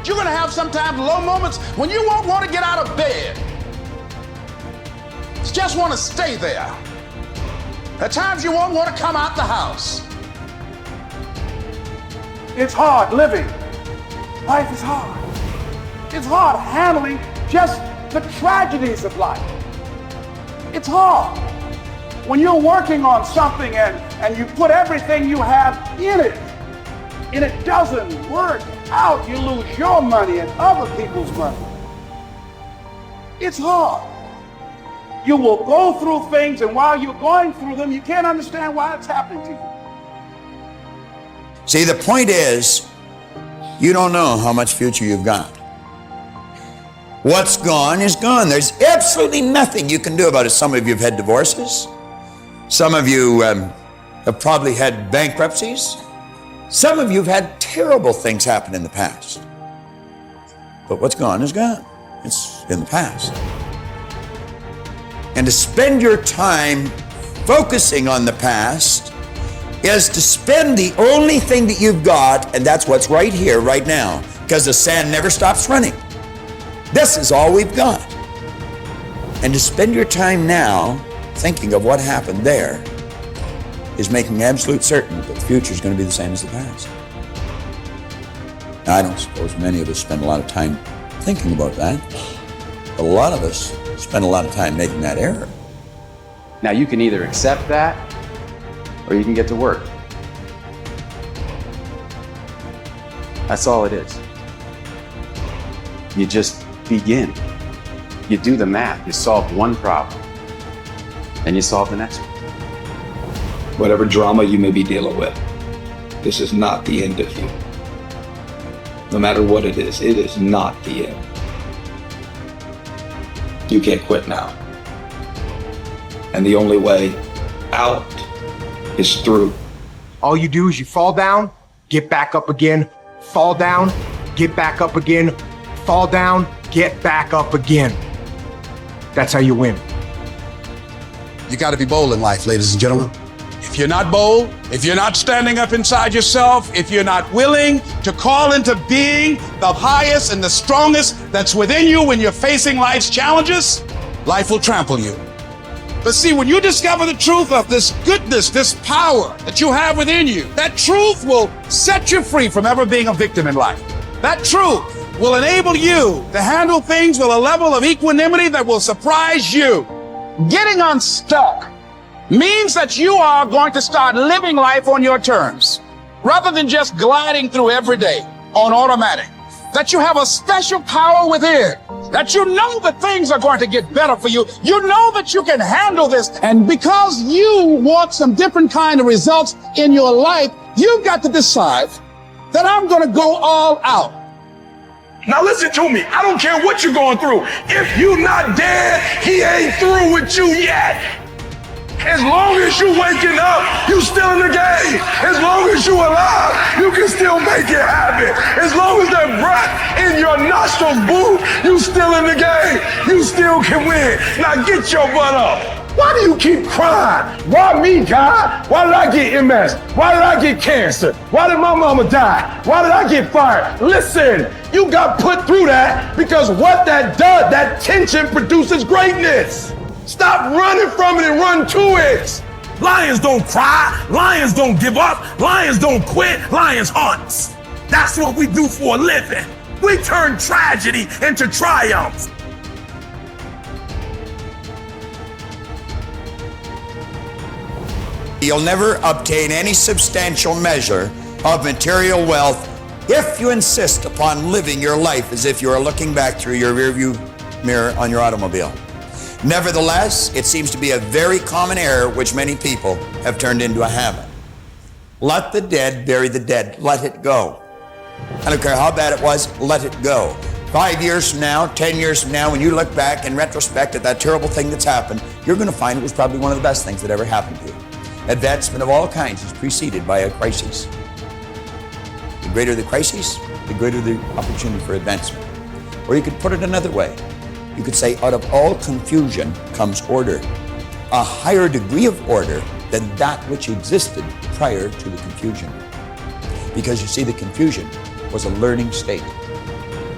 You're going to have sometimes low moments when you won't want to get out of bed. You just want to stay there. At times you won't want to come out the house. It's hard living. Life is hard. It's hard handling just the tragedies of life. It's hard. When you're working on something and you put everything you have in it, and it doesn't work out, you lose your money and other people's money. It's hard. You will go through things, and while you're going through them, you can't understand why it's happening to you. See, the point is, you don't know how much future you've got. What's gone is gone. There's absolutely nothing you can do about it. Some of you have had divorces. Some of you have probably had bankruptcies. Some of you have had terrible things happen in the past. But what's gone is gone. It's in the past. And to spend your time focusing on the past is to spend the only thing that you've got, and that's what's right here, right now, because the sand never stops running. This is all we've got. And to spend your time now thinking of what happened there is making absolute certain that the future is going to be the same as the past. Now, I don't suppose many of us spend a lot of time thinking about that, but a lot of us spend a lot of time making that error. Now, you can either accept that or you can get to work. That's all it is. You just begin. You do the math. You solve one problem and you solve the next one. Whatever drama you may be dealing with, this is not the end of you. No matter what it is not the end. You can't quit now. And the only way out is through. All you do is you fall down, get back up again, fall down, get back up again, fall down, get back up again. That's how you win. You got to be bold in life, ladies and gentlemen. If you're not bold, if you're not standing up inside yourself, if you're not willing to call into being the highest and the strongest that's within you when you're facing life's challenges, life will trample you. But see, when you discover the truth of this goodness, this power that you have within you, that truth will set you free from ever being a victim in life. That truth will enable you to handle things with a level of equanimity that will surprise you. Getting unstuck means that you are going to start living life on your terms, rather than just gliding through every day on automatic. That you have a special power within, that you know that things are going to get better for you. You know that you can handle this. And because you want some different kind of results in your life, you've got to decide that I'm going to go all out. Now listen to me. I don't care what you're going through. If you're not dead, he ain't through with you yet. As long as you waking up, you still in the game. As long as you alive, you can still make it happen. As long as that breath in your nostrils move, you still in the game. You still can win. Now get your butt up. Why do you keep crying? Why me, God? Why did I get MS? Why did I get cancer? Why did my mama die? Why did I get fired? Listen, you got put through that because what that does, that tension produces greatness. Stop running from it and run to it. Lions don't cry. Lions don't give up. Lions don't quit. Lions hunt. That's what we do for a living. We turn tragedy into triumph. You'll never obtain any substantial measure of material wealth if you insist upon living your life as if you are looking back through your rearview mirror on your automobile. Nevertheless, it seems to be a very common error which many people have turned into a habit. Let the dead bury the dead. Let it go. I don't care how bad it was, let it go. 5 years from now, 10 years from now, when you look back in retrospect at that terrible thing that's happened, you're going to find it was probably one of the best things that ever happened to you. Advancement of all kinds is preceded by a crisis. The greater the crisis, the greater the opportunity for advancement. Or you could put it another way. You could say, out of all confusion comes order, a higher degree of order than that which existed prior to the confusion. Because you see, the confusion was a learning state.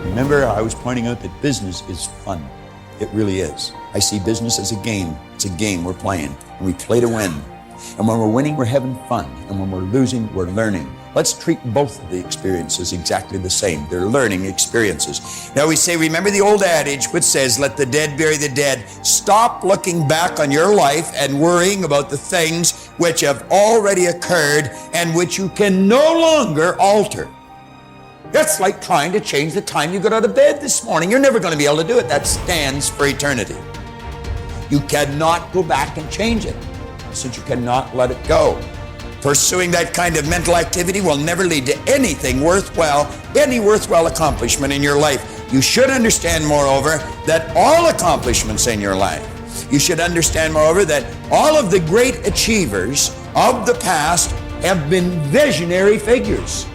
Remember, I was pointing out that business is fun. It really is. I see business as a game. It's a game we're playing, and we play to win. And when we're winning, we're having fun. And when we're losing, we're learning. Let's treat both of the experiences exactly the same. They're learning experiences. Now we say, remember the old adage which says, let the dead bury the dead. Stop looking back on your life and worrying about the things which have already occurred and which you can no longer alter. That's like trying to change the time you got out of bed this morning. You're never going to be able to do it. That stands for eternity. You cannot go back and change it, since you cannot let it go. Pursuing that kind of mental activity will never lead to anything worthwhile, any worthwhile accomplishment in your life. You should understand, moreover, that all accomplishments in your life, you should understand, moreover, that all of the great achievers of the past have been visionary figures.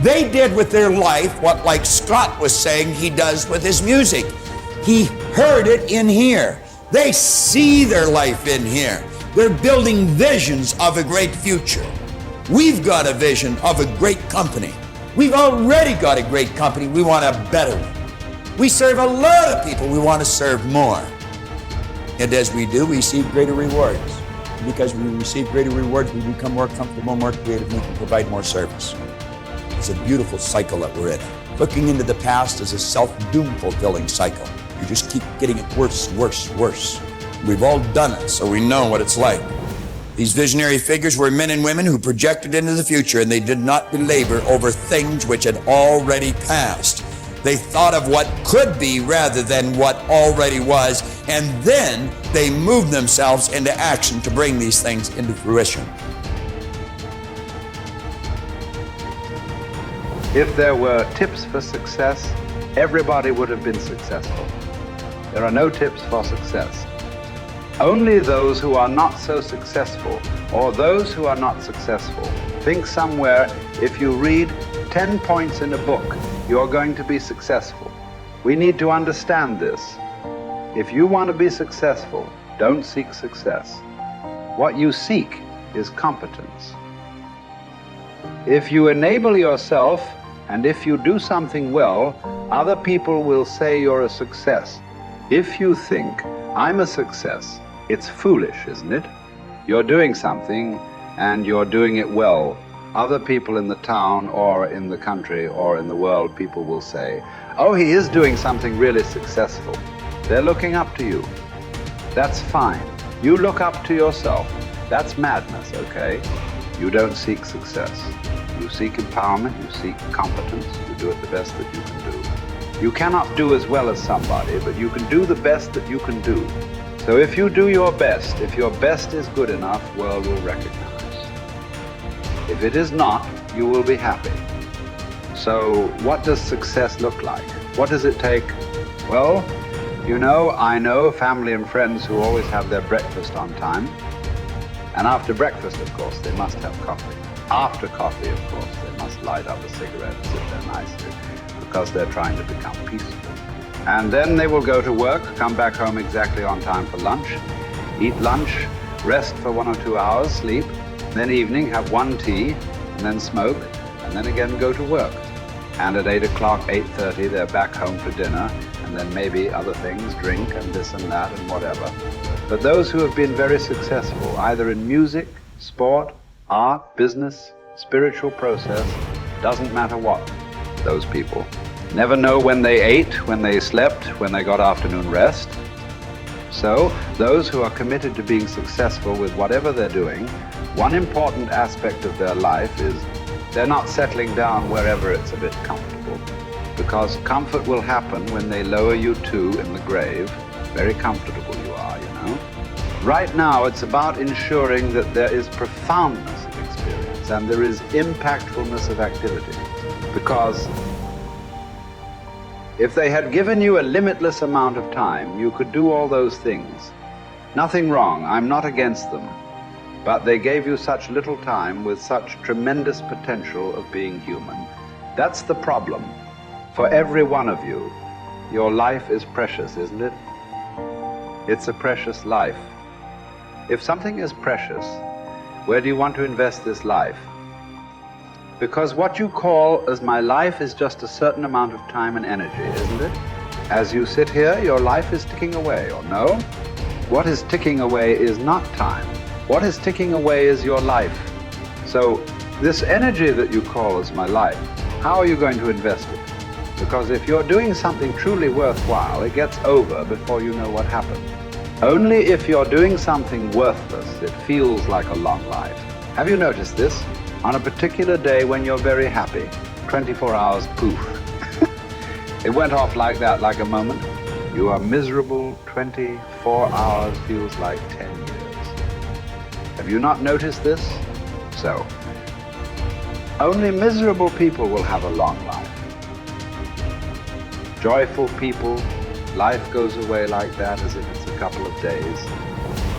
They did with their life what, like Scott was saying, he does with his music. He heard it in here. They see their life in here. They're building visions of a great future. We've got a vision of a great company. We've already got a great company. We want a better one. We serve a lot of people. We want to serve more. And as we do, we receive greater rewards. Because we receive greater rewards, we become more comfortable, more creative, we can provide more service. It's a beautiful cycle that we're in. Looking into the past is a self-doom fulfilling cycle. You just keep getting it worse, worse, worse. We've all done it, so we know what it's like. These visionary figures were men and women who projected into the future, and they did not belabor over things which had already passed. They thought of what could be rather than what already was, and then they moved themselves into action to bring these things into fruition. If there were tips for success, everybody would have been successful. There are no tips for success. Only those who are not so successful, or those who are not successful, think somewhere if you read 10 points in a book, you're going to be successful. We need to understand this. If you want to be successful, don't seek success. What you seek is competence. If you enable yourself, and if you do something well, other people will say you're a success. If you think, I'm a success, it's foolish, isn't it? You're doing something, and you're doing it well. Other people in the town, or in the country, or in the world, people will say, oh, he is doing something really successful. They're looking up to you. That's fine. You look up to yourself. That's madness, okay? You don't seek success. You seek empowerment, you seek competence, you do it the best that you can do. You cannot do as well as somebody, but you can do the best that you can do. So if you do your best, if your best is good enough, world will recognize. If it is not, you will be happy. So what does success look like? What does it take? Well, you know, I know family and friends who always have their breakfast on time. And after breakfast, of course, they must have coffee. After coffee, of course, they must light up a cigarette and sit there nicely because they're trying to become peaceful. And then they will go to work, come back home exactly on time for lunch, eat lunch, rest for 1 or 2 hours, sleep, then evening have one tea, and then smoke, and then again go to work. And at 8 o'clock, 8:30, they're back home for dinner, and then maybe other things, drink and this and that and whatever. But those who have been very successful, either in music, sport, art, business, spiritual process, doesn't matter what, those people never know when they ate, when they slept, when they got afternoon rest. So those who are committed to being successful with whatever they're doing, one important aspect of their life is they're not settling down wherever it's a bit comfortable, because comfort will happen when they lower you too in the grave. Very comfortable you are, you know. Right now it's about ensuring that there is profoundness of experience and there is impactfulness of activity, because if they had given you a limitless amount of time, you could do all those things. Nothing wrong, I'm not against them. But they gave you such little time with such tremendous potential of being human. That's the problem. For every one of you, your life is precious, isn't it? It's a precious life. If something is precious, where do you want to invest this life? Because what you call as my life is just a certain amount of time and energy, isn't it? As you sit here, your life is ticking away, or no? What is ticking away is not time. What is ticking away is your life. So this energy that you call as my life, how are you going to invest it? Because if you're doing something truly worthwhile, it gets over before you know what happened. Only if you're doing something worthless, it feels like a long life. Have you noticed this? On a particular day when you're very happy, 24 hours, poof. It went off like that, like a moment. You are miserable, 24 hours feels like 10 years. Have you not noticed this? So, only miserable people will have a long life. Joyful people, life goes away like that as if it's a couple of days.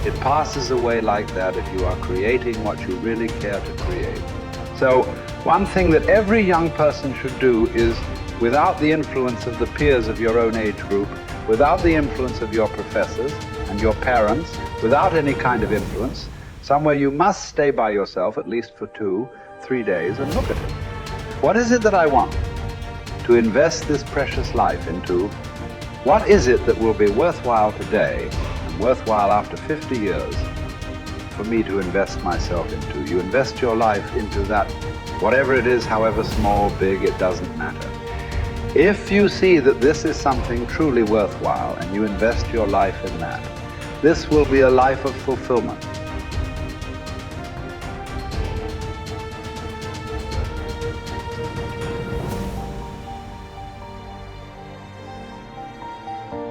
It passes away like that if you are creating what you really care to create. So, one thing that every young person should do is, without the influence of the peers of your own age group, without the influence of your professors and your parents, without any kind of influence, somewhere you must stay by yourself at least for 2-3 days and look at it. What is it that I want to invest this precious life into? What is it that will be worthwhile today and worthwhile after 50 years for me to invest myself into? You invest your life into that, whatever it is, however small, big, it doesn't matter. If you see that this is something truly worthwhile and you invest your life in that, this will be a life of fulfillment.